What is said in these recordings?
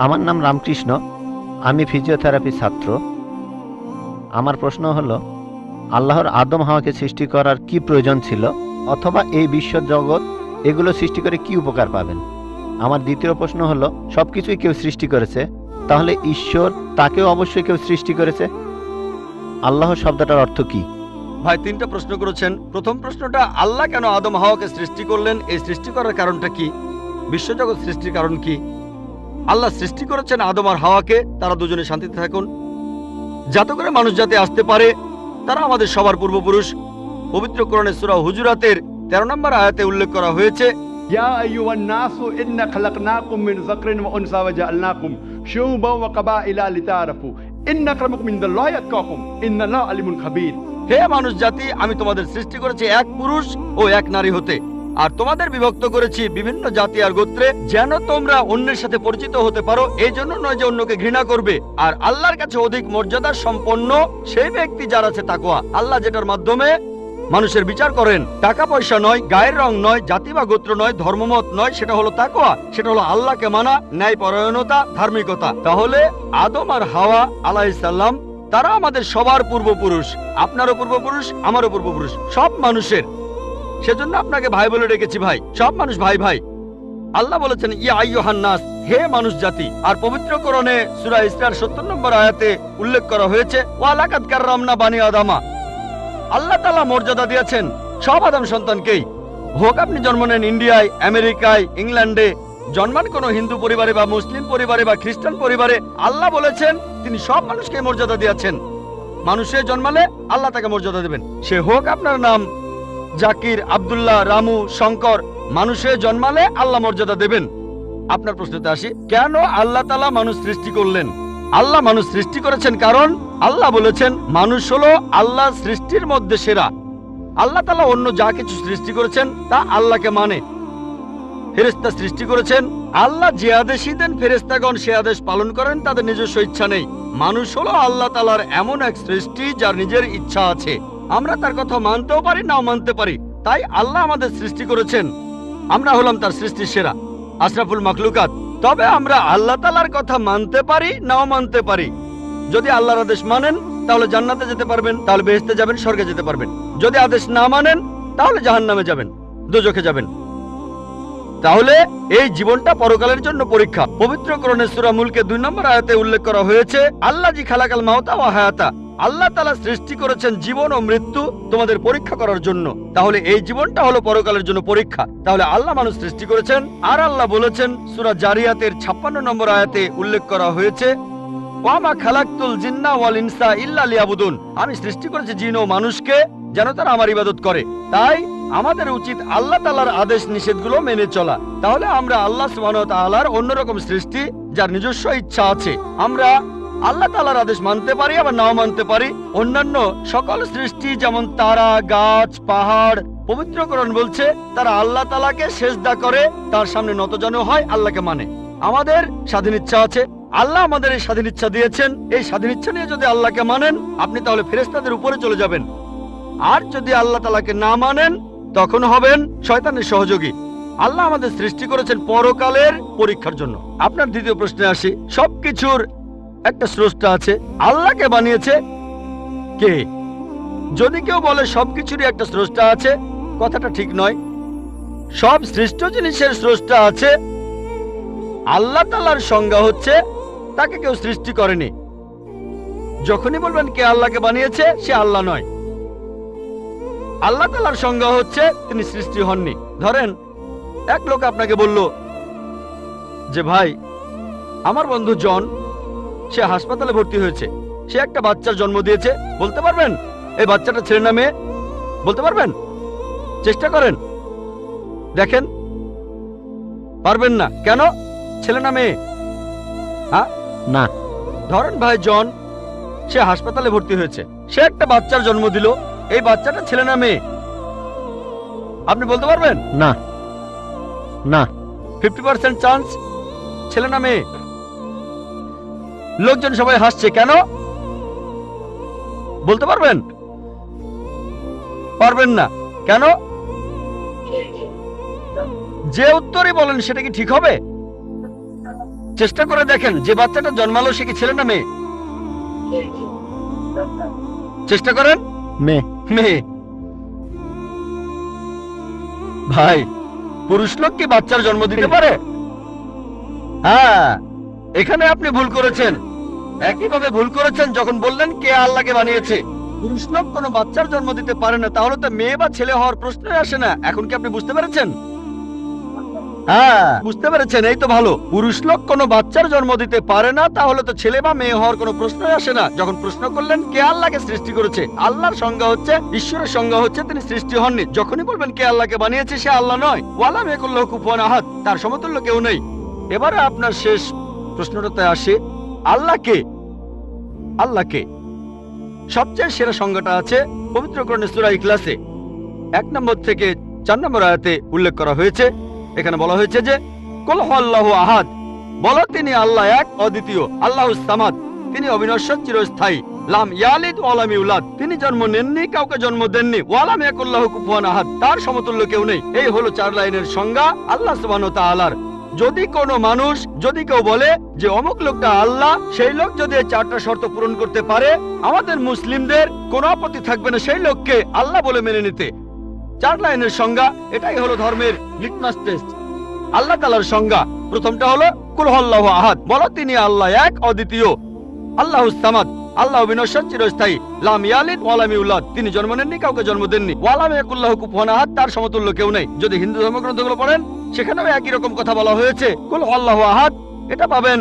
আমার নাম রামকৃষ্ণ, আমি ফিজিওথেরাপি ছাত্র। আমার প্রশ্ন হলো, আল্লাহর আদম হাওয়াকে সৃষ্টি করার কি প্রয়োজন ছিল, অথবা এই বিশ্ব জগৎ এগুলো সৃষ্টি করে কি উপকার পাবেন? আমার দ্বিতীয় প্রশ্ন হলো, সব কিছুই কেউ সৃষ্টি করেছে, তাহলে ঈশ্বর তাকেও অবশ্যই কেউ সৃষ্টি করেছে। আল্লাহ শব্দটার অর্থ কি? ভাই, তিনটা প্রশ্ন করেছেন। প্রথম প্রশ্নটা, আল্লাহ কেন আদম হাওয়াকে সৃষ্টি করলেন, এই সৃষ্টি করার কারণটা কি? বিশ্বজগৎ সৃষ্টির কারণ কি? আল্লাহ সৃষ্টি করেছেন আদম আর হাওয়াকে, তারা দুজনে শান্তিতে থাকুন, যাতে করে মানুষ যাতে আসতে পারে। তারা আমাদের সবার পূর্বপুরুষ। পবিত্র কোরআনে সূরা হুজুরাতের 13 নম্বর আয়াতে উল্লেখ করা হয়েছে, يا أيها الناس إنا خلقناكم من ذكر وأنثى وجعلناكم شعوبا وقبائل لتعارفوا إن أكرمكم عند الله أتقاكم إن الله عليم خبير। হে মানুষ জাতি, আমি তোমাদের সৃষ্টি করেছি এক পুরুষ ও এক নারী হতে, আর তোমাদের বিভক্ত করেছি বিভিন্ন জাতি আর গোত্রে, যেন তোমরা অন্যের সাথে পরিচিত হতে পারো। এই জন্য নয় যে অন্যকে ঘৃণা করবে। আর আল্লাহর কাছে অধিক মর্যাদা সম্পন্ন সেই ব্যক্তি যার আছে তাকওয়া। আল্লাহ যেটার মাধ্যমে মানুষের বিচার করেন, টাকা পয়সা নয়, গায়ের রং নয়, জাতি বা গোত্র নয়, ধর্মমত নয়, সেটা হলো তাকওয়া। সেটা হলো আল্লাহকে মানা, ন্যায়পরায়ণতা, ধার্মিকতা। তাহলে আদম আর হাওয়া আলাইহিস সালাম তারা আমাদের সবার পূর্বপুরুষ। আপনারও পূর্বপুরুষ, আমারও পূর্বপুরুষ, সব মানুষের। সেজন্য আপনাকে ভাই বলে ডেকেছি। ভাই, সব মানুষ ভাই ভাই। আল্লাহ বলেছেন, ইয়া আইয়ুহান নাস, হে মানুষ জাতি। আর পবিত্র কোরআনে সূরা ইসরার 70 নম্বর আয়াতে উল্লেখ করা হয়েছে, ওয়া লাকাদ কাররামনা বানি আদামা। আল্লাহ তাআলা মর্যাদা দিয়েছেন সব আদম সন্তানকেই। হোক আপনি জন্ম নেন ইন্ডিয়ায়, আমেরিকায়, ইংল্যান্ডে, জন্মান কোনো হিন্দু পরিবারে বা মুসলিম পরিবারে বা খ্রিস্টান পরিবারে, আল্লাহ বলেছেন তিনি সব মানুষকে মর্যাদা দিয়েছেন। মানুষে জন্মালে আল্লাহ তাকে মর্যাদা দেবেন। সে হোক আপনার নাম জাকির, আব্দুল্লাহ, রামু, শঙ্কর, মানুষে জন্মালে আল্লাহ মর্যাদা দেবেন। আপনার প্রশ্নতে আসি, কেন আল্লাহ তাআলা মানুষ সৃষ্টি করলেন? আল্লাহ মানুষ সৃষ্টি করেছেন কারণ আল্লাহ বলেছেন মানুষ হলো আল্লাহ সৃষ্টির মধ্যে সেরা। আল্লাহ তাআলা অন্য যা কিছু সৃষ্টি করেছেন তা আল্লাহকে মানে। ফেরেশতা সৃষ্টি করেছেন, আল্লাহ যে আদেশই দেন ফেরেশতাগণ সে আদেশ পালন করেন, তাদের নিজস্ব ইচ্ছা নেই। মানুষ হলো আল্লাহ তাআলার এমন এক সৃষ্টি যার নিজের ইচ্ছা আছে। আমরা তার কথা মানতেও পারি, নাও মানতে পারি। তাই আল্লাহ আমাদের সৃষ্টি করেছেন, আমরা হলাম তার সৃষ্টির সেরা, আশরাফুল মাখলুকাত। তবে আমরা আল্লাহ তাআলার কথা মানতে পারি, নাও মানতে পারি। যদি আল্লাহর আদেশ মানেন তাহলে জান্নাতে যেতে পারবেন, তাহলে বেহেশতে যাবেন, স্বর্গে যেতে পারবেন। যদি আদেশ না মানেন তাহলে জাহান্নামে যাবেন, দোজখে যাবেন। তাহলে এই জীবনটা পরকালের জন্য পরীক্ষা। পবিত্র কোরআনে সূরা মুলকে 2 নম্বর আয়াতে উল্লেখ করা হয়েছে, আল্লাযী খালাকাল মাউতা ওয়া হায়াতা। আল্লাহ তাআলা সৃষ্টি করেছেন জীবন ও মৃত্যু তোমাদের পরীক্ষা করার জন্য। তাহলে এই জীবনটা হলো পরকালের জন্য পরীক্ষা। তাহলে আল্লাহ মানুষ সৃষ্টি করেছেন। আর আল্লাহ বলেছেন সূরা জারিয়াতের 56 নম্বর আয়াতে উল্লেখ করা হয়েছে, ওয়া মা খালাকতুল জিন্না ওয়াল ইনসা ইল্লা লিয়াবুদুন। আমি সৃষ্টি করেছি জিন ও মানুষকে যেন তারা আমার ইবাদত করে। তাই আমাদের উচিত আল্লাহ তাআলার আদেশ নিষেধগুলো মেনে চলা। তাহলে আমরা আল্লাহ সুবহানাহু ওয়া তাআলার অন্যরকম সৃষ্টি যার নিজস্ব ইচ্ছা আছে। আমরা আল্লাহ তাআলার আদেশ মানতে পারি, আবার নাও মানতে পারি। অন্যান্য সকল সৃষ্টি যেমন তারা, গাছ, পাহাড়, পবিত্র কোরআন বলছে তারা আল্লাহ তাআলাকে সেজদা করে, তার সামনে নতজানু হয়, আল্লাহকে মানে। আমাদের স্বাধীন ইচ্ছা আছে, আল্লাহ আমাদের এই স্বাধীন ইচ্ছা দিয়েছেন। এই স্বাধীন ইচ্ছা নিয়ে যদি আল্লাহকে মানেন, আপনি তাহলে ফেরেশতাদের উপরে চলে যাবেন। আর যদি আল্লাহ তাআলাকে না মানেন, তখন হবেন শয়তানের সহযোগী। আল্লাহ আমাদের সৃষ্টি করেছেন পরকালের পরীক্ষার জন্য। আপনার দ্বিতীয় প্রশ্নে আসি, সবকিছুর একটা স্রষ্টা আছে, আল্লাহকে বানিয়েছে কে? যদি কেউ বলে সবকিছুরই একটা স্রষ্টা আছে, কথাটা ঠিক নয়। সব সৃষ্ট জিনিসের স্রষ্টা আছে। আল্লাহ তাআলার সংজ্ঞা হচ্ছে তাকে কেউ সৃষ্টি করেনি। যখনই বলবেন কে আল্লাহকে বানিয়েছে, সে আল্লাহ নয়। আল্লাহ তাআলার সংজ্ঞা হচ্ছে তিনি সৃষ্টি হননি। ধরেন এক লোক আপনাকে বলল যে ভাই, আমার বন্ধু জন, সে হাসপাতালে ভর্তি হয়েছে, সে একটা বাচ্চার জন্ম দিয়েছে। বলতে পারবেন এই বাচ্চাটা ছেলে না মেয়ে? বলতে পারবেন? চেষ্টা করেন, দেখেন। পারবেন না কেন? ছেলে না মেয়ে? হ্যাঁ না। ধরেন ভাই জন, সে হাসপাতালে ভর্তি হয়েছে, সে একটা বাচ্চার জন্ম দিল। এই বাচ্চাটা ছেলে না মেয়ে? আপনি বলতে পারবেন? না না। 50% চান্স ছেলে না মেয়ে। লোকজন সবাই হাসছে কেন? বলতে পারবেন? পারবেন না কেন? যে উত্তরই বলেন সেটা কি ঠিক হবে? চেষ্টা করে দেখেন, যে বাচ্চাটা জন্মালো সে কি ছেলে না মেয়ে? চেষ্টা করেন। মেয়ে। মেয়ে। ভাই, পুরুষ লোক কি বাচ্চার জন্ম দিতে পারে? হ্যাঁ, এখানে আপনি ভুল করেছেন। একইভাবে ভুল করেছেন যখন বললেন কে আল্লাহকে বানিয়েছে। পুরুষ লোক কোনো বাচ্চার জন্ম দিতে পারে না, তাহলে তো মেয়ে বা ছেলে হওয়ার প্রশ্নই আসে না। এখন কি আপনি বুঝতে পেরেছেন? হ্যাঁ, বুঝতে পেরেছেন, এই তো ভালো। পুরুষ লোক কোনো বাচ্চার জন্ম দিতে পারে না, তাহলে তো ছেলে বা মেয়ে হওয়ার কোনো প্রশ্নই আসে না। যখন প্রশ্ন করলেন কে আল্লাহকে সৃষ্টি করেছে, আল্লাহর সংজ্ঞা হচ্ছে, ঈশ্বরের সংজ্ঞা হচ্ছে তিনি সৃষ্টি হননি। যখনই বলবেন কে আল্লাহকে বানিয়েছে, সে আল্লাহ নয়। ওয়ালাম ইয়াকুল্লাহু কুফুয়ান আহাদ, তার সমতুল্য কেউ নেই। এবারে আপনার শেষ প্রশ্নটাতে আসে, আল্লাহকে। আল্লাহকে সবচেয়ে সেরা সংজ্ঞাটা আছে পবিত্র কোরআনের সূরা ইখলাসে 1 নম্বর থেকে 4 নম্বর আয়াতে উল্লেখ করা হয়েছে। এখানে বলা হয়েছে যে কুল হুয়াল্লাহু আহাদ, বলো তিনি আল্লাহ এক, অদ্বিতীয়। আল্লাহুস সামাদ, তিনি অবিনশ্বর, চিরস্থায়ী। লাম ইয়ালিদ ওয়া লাম ইউলাদ, তিনি জন্ম নেননি, কাউকে জন্ম দেননি। ওয়া লাম ইয়াকুল্লাহু কুফুয়ান আহাদ, তার সমতুল্য কেউ নেই। এই হলো 4 লাইনের সংজ্ঞা আল্লাহ সুবহানাহু ওয়া তাআলার। যদি কোনো মানুষ, যদি কেউ বলে যে অমুক লোকটা আল্লাহ, সেই লোক যদি এই 4টা শর্ত পূরণ করতে পারে, আমাদের মুসলিমদের কোনো আপত্তি থাকবে না সেই লোককে আল্লাহ বলে মেনে নিতে। 4 লাইনের সংজ্ঞা, এটাই হলো ধর্মের লিটমাস টেস্ট। আল্লাহ তাআলার সংজ্ঞা প্রথমটা হলো কুল হুয়াল্লাহু আহাদ, বলো তিনি আল্লাহ এক, অদ্বিতীয়। আল্লাহুস সামাদ, আল্লাহ বিনশ্বর, চিরস্থায়ী। লাম ইয়ালিদ ওয়া লাম ইউলাদ, তিনি জন্ম নেননি, কাউকে জন্ম দেননি। ওয়া লাম ইয়াকুল্লাহু কুফুয়ান আহাদ, তার সমতুল্য কেউ নেই। যদি হিন্দু ধর্মগ্রন্থগুলো পড়েন, সেখানেও একই রকম কথা বলা হয়েছে, কুল হুয়াল্লাহু আহাদ। এটা পাবেন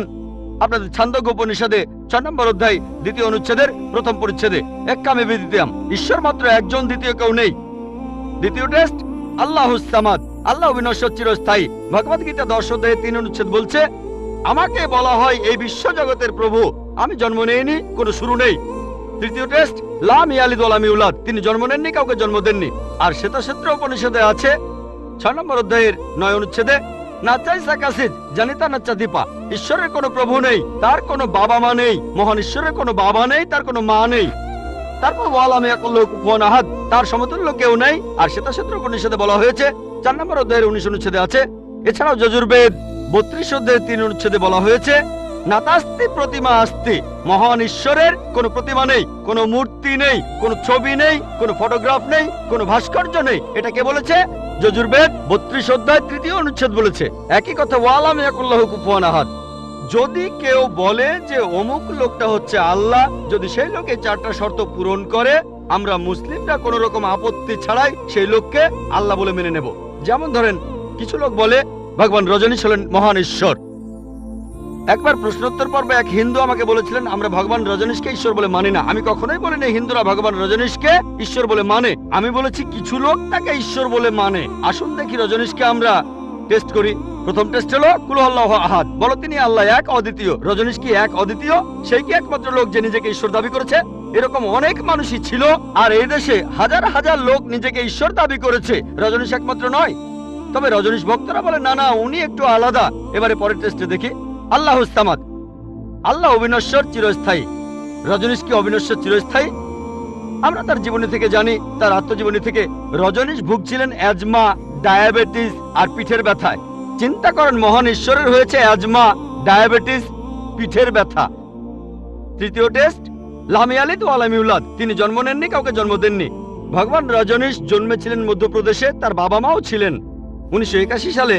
আপনাদের ছান্দোগ্য উপনিষদে 6 নম্বর অধ্যায় 2য় অনুচ্ছেদের 1ম পরিচ্ছেদে। এক্কামে বিদ্বিতীয়াম, ঈশ্বর মাত্র একজন, দ্বিতীয় কেউ নেই। দ্বিতীয় টেস্ট আল্লাহুস সামাদ, আল্লাহ বিনশ্বর, চিরস্থায়ী। ভগবদ গীতা 10 অধ্যায়ে 3 অনুচ্ছেদ বলছে, আমাকে বলা হয় এই বিশ্ব জগতের প্রভু, আমি জন্ম নেইনি, কোনো শুরু নেই। তৃতীয় টেস্ট লাম ইয়ালিদ ওয়া লাম ইউলাদ, তিনি জন্ম নেননি, কাউকে জন্ম দেননি। আর শ্বেতক্ষেত্র উপনিষদে আছে 6 নম্বর অধ্যায়ের 9 অনুচ্ছেদে, নাচাই সাকাসিদ জানিতা নাচা দীপা, ঈশ্বরের কোনো প্রভু নেই, তার কোনো বাবা মা নেই। মহান ঈশ্বরের কোনো বাবা নেই, তার কোনো মা নেই। তারপর ওয়ালাম ইয়াকুল্লাহু কুফুয়ান আহাদ, তার সমতুল্য কেউ নেই। আর শ্বেতক্ষেত্র উপনিষদে বলা হয়েছে 4 নম্বর অধ্যায়ের 19 অনুচ্ছেদে আছে। এছাড়াও যজুর্বেদ 32 অধ্যায়ের 3 অনুচ্ছেদে বলা হয়েছে, নাতাস্তি প্রতিমা আস্তি, মহান ঈশ্বরের কোনো প্রতিমা নেই, কোনো মূর্তি নেই, কোনো ছবি নেই, কোনো ফটোগ্রাফ নেই, কোনো ভাস্কর্য নেই। এটা কে বলেছে? যজুর্বেদ 32 অধ্যায় 3য় অনুচ্ছেদ বলেছে একই কথা, ওয়ালাম ইয়াকুল্লাহু কুফুয়ান আহাদ। যদি কেউ বলে যে অমুক লোকটা হচ্ছে আল্লাহ, যদি সেই লোকে 4টা শর্ত পূরণ করে, আমরা মুসলিমরা কোনো রকম আপত্তি ছাড়াই সেই লোককে আল্লাহ বলে মেনে নেব। যেমন ধরেন, কিছু লোক বলে ভগবান রজনীশ হলেন মহান ঈশ্বর। একবার প্রশ্নোত্তর পর্বে এক হিন্দু আমাকে বলেছিলেন, আমরা ভগবান রজনীশকে ঈশ্বর বলে মানি না। আমি কখনোই বলিনি হিন্দুরা ভগবান রজনীশকে ঈশ্বর বলে মানে। আমি বলেছি কিছু লোক তাকে ঈশ্বর বলে মানে। আসুন দেখি রজনীশকে আমরা টেস্ট করি। প্রথম টেস্ট হলো কুল হুয়াল্লাহু আহাদ, বলো তিনি আল্লাহ এক, অদ্বিতীয়। রজনীশ কি এক, অদ্বিতীয়? সেই কি একমাত্র লোক যে নিজেকে ঈশ্বর দাবি করেছে? এরকম অনেক মানুষই ছিল, আর এই দেশে হাজার হাজার লোক নিজেকে ঈশ্বর দাবি করেছে। রজনীশ একমাত্র নয়। তবে রজনীশ ভক্তরা বলে না না, উনি একটু আলাদা। এবারে পরের টেস্টে দেখি। আল্লাহুস সামাদ, আল্লাহ অবিনশ্বর, চিরস্থায়ী। রজনীশ কি অবিনশ্বর, চিরস্থায়ী? আমরা তার জীবনী থেকে জানি, তার আত্মজীবনী থেকে, রজনীশ ভুগছিলেন অ্যাজমা, ডায়াবেটিস আর পিঠের ব্যথায়। চিন্তা করেন, মহান ঈশ্বরের হয়েছে অ্যাজমা, ডায়াবেটিস, পিঠের ব্যথা। তৃতীয় টেস্ট লাম ইয়ালিদ ওয়া লাম ইউলাদ, তিনি জন্ম নেননি, কাউকে জন্ম দেননি। ভগবান রজনীশ জন্মেছিলেন মধ্যপ্রদেশে, তার বাবা মাও ছিলেন। 1981 সালে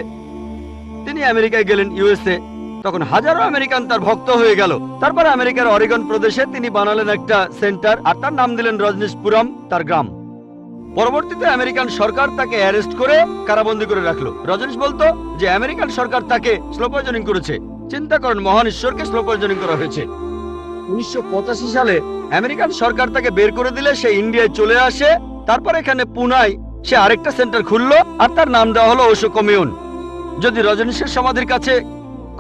তিনি আমেরিকায় গেলেন, ইউএসএ। তখন হাজারো আমেরিকান তার ভক্ত হয়ে গেল। তারপরে আমেরিকার অরিগন প্রদেশে তিনি বানালেন একটা সেন্টার, আর তার নাম দিলেন রজনীশপুরম, তার গ্রাম। পরবর্তীতে আমেরিকান সরকার তাকে অ্যারেস্ট করে কারাবন্দী করে রাখলো। রজনীশ বলতো যে আমেরিকান সরকার তাকে স্লো পয়জনিং করেছে। চিন্তা করেন, মহান ঈশ্বরকে স্লো পয়জনিং করা হয়েছে। 1985 সালে আমেরিকান সরকার তাকে বের করে দিলে সে ইন্ডিয়ায় চলে আসে। তারপর এখানে পুনায় সে আরেকটা সেন্টার খুললো, আর তার নাম দেওয়া হলো ওশো কমিউন। যদি রজনীশের সমাধির কাছে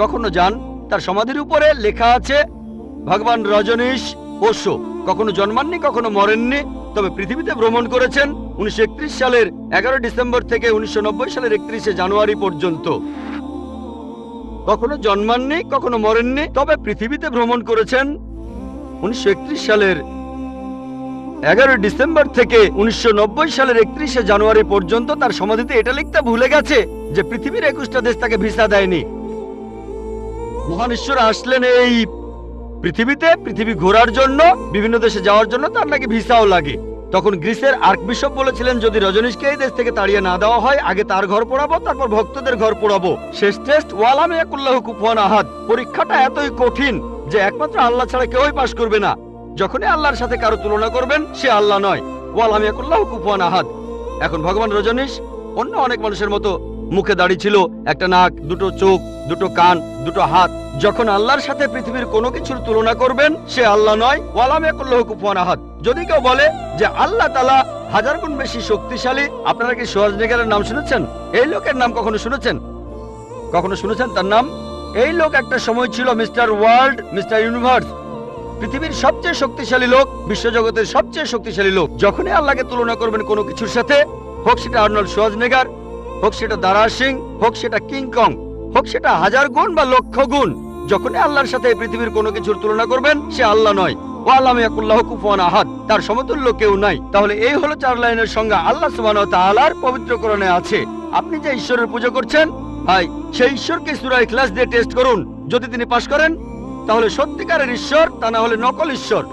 কখনো যান, তার সমাধির উপরে লেখা আছে ভগবান রজনীশ ওশো কখনো জন্মাননি, কখনো মরেননি, তবে পৃথিবীতে ভ্রমণ করেছেন 1931 সালের 11 ডিসেম্বর থেকে 1990 সালের 31শে জানুয়ারি পর্যন্ত। কখনো জন্মাননি, কখনো মরেননি, তবে পৃথিবীতে ভ্রমণ করেছেন 1931 সালের 11 ডিসেম্বর থেকে 1990 সালের 31শে জানুয়ারি পর্যন্ত। তার সমাধিতে এটা লিখতে ভুলে গেছে যে পৃথিবীর 21টা দেশ তাকে ভিসা দেয়নি। মহান ঈশ্বর আসলেন এই পৃথিবী ঘোরার জন্য, বিভিন্ন দেশে যাওয়ার জন্য তার নাকি ভিসাও লাগে। তখন গ্রিসের আর্কবিশপ বলেছিলেন, যদি রজনীশকে এই দেশ থেকে তাড়িয়ে না দেওয়া হয়, আগে তার ঘর পোড়াবো, তারপর ভক্তদের ঘর পোড়াবো। শেষ টেস্ট ওয়ালাম ইয়াকুল্লাহু কুফুয়ান আহাদ। পরীক্ষাটা এতই কঠিন যে একমাত্র আল্লাহ ছাড়া কেউই পাশ করবে না। যখনই আল্লাহর সাথে কারো তুলনা করবেন, সে আল্লাহ নয়। ওয়ালাম ইয়াকুল্লাহু কুফুয়ান আহাদ। এখন ভগবান রজনীশ অন্য অনেক মানুষের মতো মুখে দাড়ি ছিল, একটা নাক, দুটো চোখ, দুটো কান, দুটো হাত। যখন আল্লাহর সাথে পৃথিবীর কোনো কিছুর তুলনা করবেন, সে আল্লাহ নয়। ওয়ালাম ইয়াকুল্লাহু কুফুয়ান আহাদ। যদি কেউ বলে যে আল্লাহ তাআলা 1000 গুণ বেশি শক্তিশালী, আপনারা কি শোয়ার্জনেগারের নাম শুনেছেন? এই লোকের নাম কখনো শুনেছেন? কখনো শুনেছেন তার নাম? এই লোক একটা সময় ছিল মিস্টার ওয়ার্ল্ড, মিস্টার ইউনিভার্স, পৃথিবীর সবচেয়ে শক্তিশালী লোক, বিশ্বজগতের সবচেয়ে শক্তিশালী লোক। যখনই আল্লাহকে তুলনা করবেন কোনো কিছুর সাথে, হোক সেটা আর্নল্ড শোয়ার্জনেগার, হোক সেটা দারা সিং, হোক সেটা কিং কং, হোক সেটা 1000 গুণ বা লক্ষ গুণ, যখনই আল্লাহর সাথে পৃথিবীর কোনো কিছুর তুলনা করবেন, সে আল্লাহ নয়। ওয়ালাম ইয়াকুল্লাহু কুফুয়ান আহাদ। তার সমতুল্য কেউ নাই। তাহলে এই হলো 4 লাইনের সংজ্ঞা আল্লাহ সুবহানাহু ওয়া তাআলার পবিত্র কোরআনে আছে। আপনি যে ঈশ্বরের পূজা করছেন, ভাই, সেই ঈশ্বরকে সূরা ইখলাস দিয়ে টেস্ট করুন। যদি তিনি পাশ করেন, তাহলে সত্যিকারের ঈশ্বর, তা না হলে নকল ঈশ্বর।